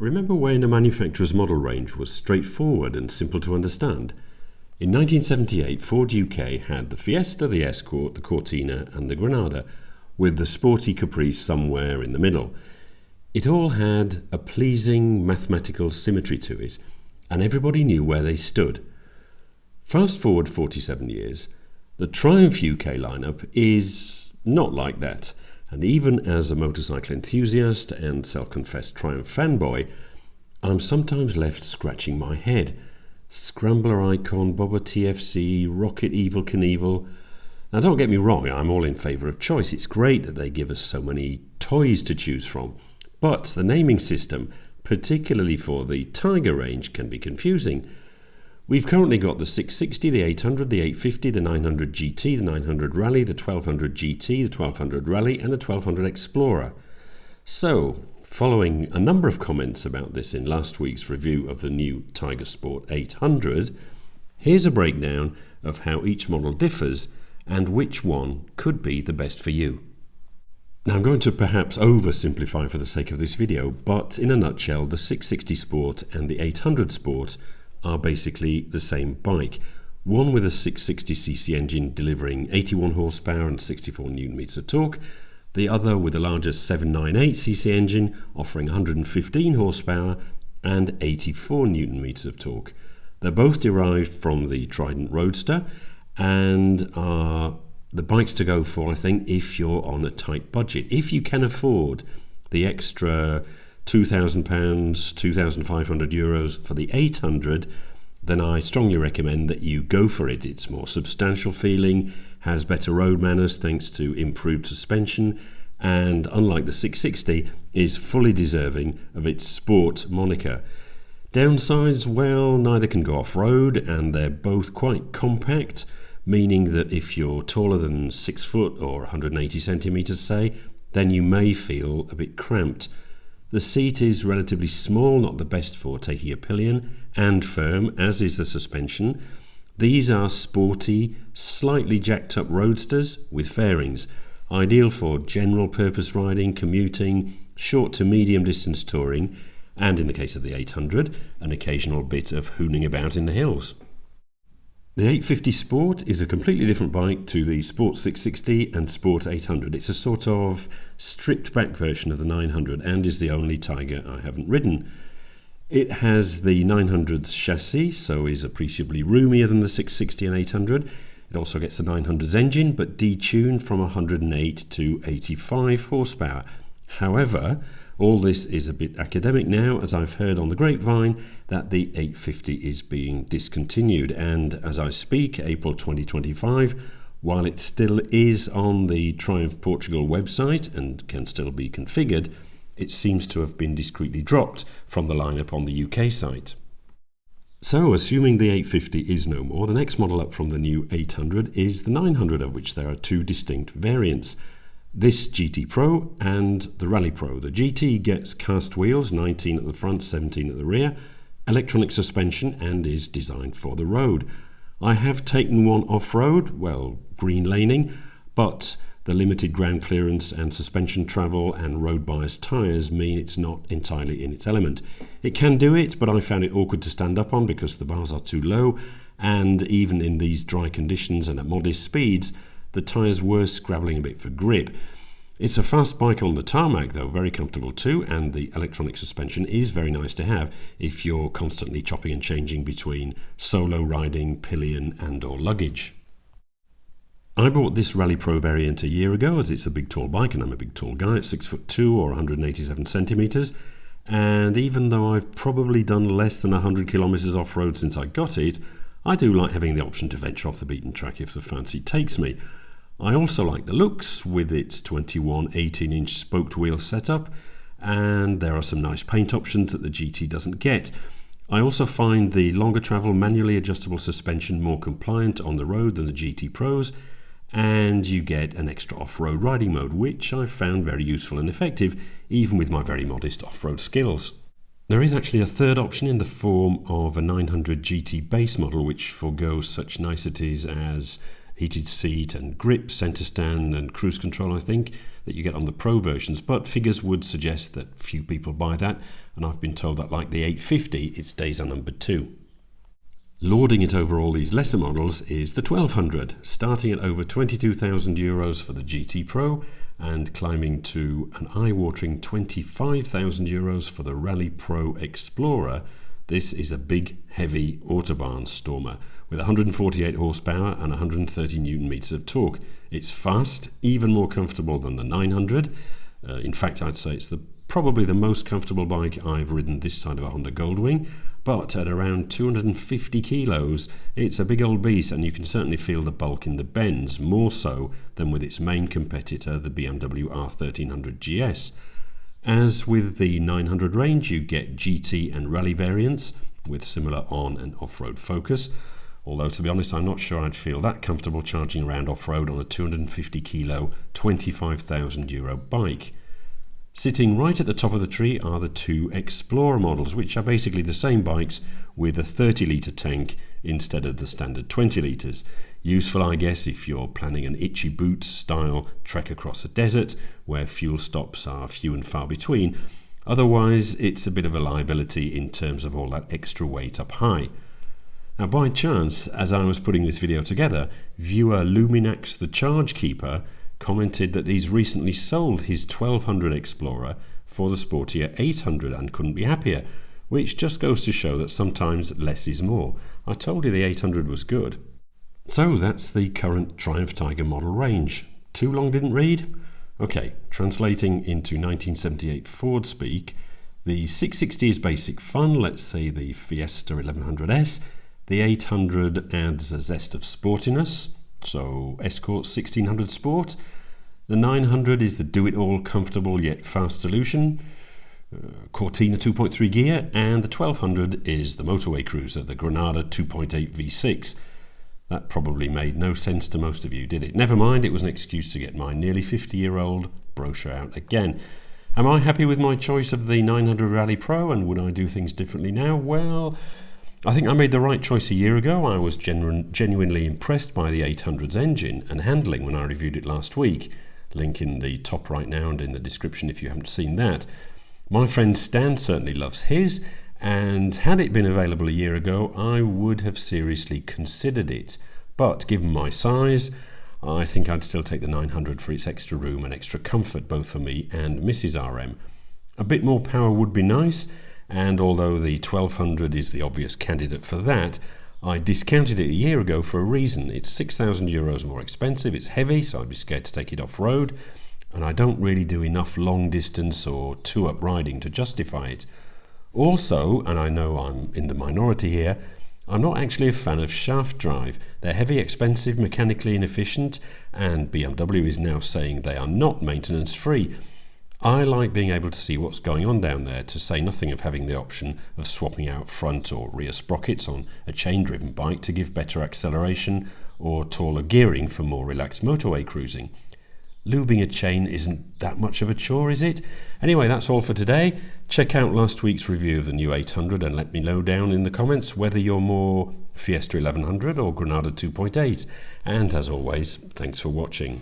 Remember when a manufacturer's model range was straightforward and simple to understand? In 1978, Ford UK had the Fiesta, the Escort, the Cortina and the Granada, with the sporty Caprice somewhere in the middle. It all had a pleasing mathematical symmetry to it, and everybody knew where they stood. Fast forward 47 years, the Triumph UK lineup is not like that. And even as a motorcycle enthusiast and self-confessed Triumph fanboy, I'm sometimes left scratching my head. Scrambler Icon, Bobber TFC, Rocket Evil Knievel. Now don't get me wrong, I'm all in favour of choice. It's great that they give us so many toys to choose from. But the naming system, particularly for the Tiger range, can be confusing. We've currently got the 660, the 800, the 850, the 900 GT, the 900 Rally, the 1200 GT, the 1200 Rally and the 1200 Explorer. So, following a number of comments about this in last week's review of the new Tiger Sport 800, here's a breakdown of how each model differs and which one could be the best for you. Now I'm going to perhaps oversimplify for the sake of this video, but in a nutshell, the 660 Sport and the 800 Sport are basically the same bike. One with a 660cc engine delivering 81 horsepower and 64 Nm of torque, the other with a larger 798cc engine offering 115 horsepower and 84 Nm of torque. They're both derived from the Trident Roadster and are the bikes to go for, I think, if you're on a tight budget. If you can afford the extra £2,000, €2,500 for the 800, then I strongly recommend that you go for it. It's more substantial feeling, has better road manners thanks to improved suspension, and unlike the 660, is fully deserving of its sport moniker. Downsides, well, neither can go off-road and they're both quite compact, meaning that if you're taller than 6 foot or 180 centimetres, say, then you may feel a bit cramped. The seat is relatively small, not the best for taking a pillion, and firm, as is the suspension. These are sporty, slightly jacked up roadsters with fairings, ideal for general purpose riding, commuting, short to medium distance touring, and in the case of the 800, an occasional bit of hooning about in the hills. The 850 Sport is a completely different bike to the Sport 660 and Sport 800. It's a sort of stripped back version of the 900 and is the only Tiger I haven't ridden. It has the 900's chassis, so is appreciably roomier than the 660 and 800. It also gets the 900's engine, but detuned from 108 to 85 horsepower. However, all this is a bit academic now, as I've heard on the grapevine that the 850 is being discontinued, and as I speak, April 2025, while it still is on the Triumph Portugal website and can still be configured, it seems to have been discreetly dropped from the lineup on the UK site. So, assuming the 850 is no more, the next model up from the new 800 is the 900, of which there are two distinct variants. This GT Pro and the Rally Pro. The GT gets cast wheels, 19 at the front, 17 at the rear, electronic suspension, and is designed for the road. I have taken one off-road, well, green laning, but the limited ground clearance and suspension travel and road bias tyres mean it's not entirely in its element. It can do it, but I found it awkward to stand up on because the bars are too low, and even in these dry conditions and at modest speeds, the tyres were scrabbling a bit for grip. It's a fast bike on the tarmac though, very comfortable too, and the electronic suspension is very nice to have if you're constantly chopping and changing between solo riding, pillion and or luggage. I bought this Rally Pro variant a year ago as it's a big tall bike and I'm a big tall guy at 6'2" or 187 centimetres, and even though I've probably done less than 100 kilometres off-road since I got it, I do like having the option to venture off the beaten track if the fancy takes me. I also like the looks with its 21 18-inch spoked wheel setup, and there are some nice paint options that the GT doesn't get. I also find the longer travel manually adjustable suspension more compliant on the road than the GT Pros, and you get an extra off-road riding mode, which I've found very useful and effective, even with my very modest off-road skills. There is actually a third option in the form of a 900 GT base model, which forgoes such niceties as heated seat and grip, centre stand and cruise control, I think, that you get on the Pro versions, but figures would suggest that few people buy that, and I've been told that like the 850, its days are numbered too. Lording it over all these lesser models is the 1200, starting at over €22,000 for the GT Pro and climbing to an eye-watering €25,000 for the Rally Pro Explorer. This is a big, heavy Autobahn stormer with 148 horsepower and 130 newton meters of torque. It's fast, even more comfortable than the 900. In fact, I'd say it's probably the most comfortable bike I've ridden this side of a Honda Goldwing, but at around 250 kilos, it's a big old beast, and you can certainly feel the bulk in the bends, more so than with its main competitor, the BMW R1300 GS. As with the 900 range, you get GT and Rally variants with similar on- and off-road focus, although to be honest, I'm not sure I'd feel that comfortable charging around off-road on a 250 kilo, €25,000 bike. Sitting right at the top of the tree are the two Explorer models, which are basically the same bikes with a 30-litre tank instead of the standard 20 litres. Useful, I guess, if you're planning an itchy boots style trek across a desert where fuel stops are few and far between. Otherwise, it's a bit of a liability in terms of all that extra weight up high. Now, by chance, as I was putting this video together, viewer Luminax the Charge Keeper commented that he's recently sold his 1200 Explorer for the sportier 800 and couldn't be happier, which just goes to show that sometimes less is more. I told you the 800 was good. So that's the current Triumph Tiger model range. Too long didn't read? Okay, translating into 1978 Ford speak, the 660 is basic fun, let's say the Fiesta 1100S. The 800 adds a zest of sportiness, so Escort 1600 Sport. The 900 is the do-it-all comfortable yet fast solution, Cortina 2.3 gear, and the 1200 is the motorway cruiser, the Granada 2.8 V6. That probably made no sense to most of you, did it? Never mind, it was an excuse to get my nearly 50-year-old brochure out again. Am I happy with my choice of the 900 Rally Pro, and would I do things differently now? Well, I think I made the right choice a year ago. I was genuinely impressed by the 800's engine and handling when I reviewed it last week. Link in the top right now and in the description if you haven't seen that. My friend Stan certainly loves his, and had it been available a year ago, I would have seriously considered it. But given my size, I think I'd still take the 900 for its extra room and extra comfort, both for me and Mrs. RM. A bit more power would be nice, and although the 1200 is the obvious candidate for that, I discounted it a year ago for a reason. It's €6,000 more expensive, it's heavy, so I'd be scared to take it off-road, and I don't really do enough long distance or two-up riding to justify it. Also, and I know I'm in the minority here, I'm not actually a fan of shaft drive. They're heavy, expensive, mechanically inefficient, and BMW is now saying they are not maintenance-free. I like being able to see what's going on down there, to say nothing of having the option of swapping out front or rear sprockets on a chain-driven bike to give better acceleration or taller gearing for more relaxed motorway cruising. Lubing a chain isn't that much of a chore, is it? Anyway, that's all for today. Check out last week's review of the new 800 and let me know down in the comments whether you're more Fiesta 1100 or Granada 2.8. And as always, thanks for watching.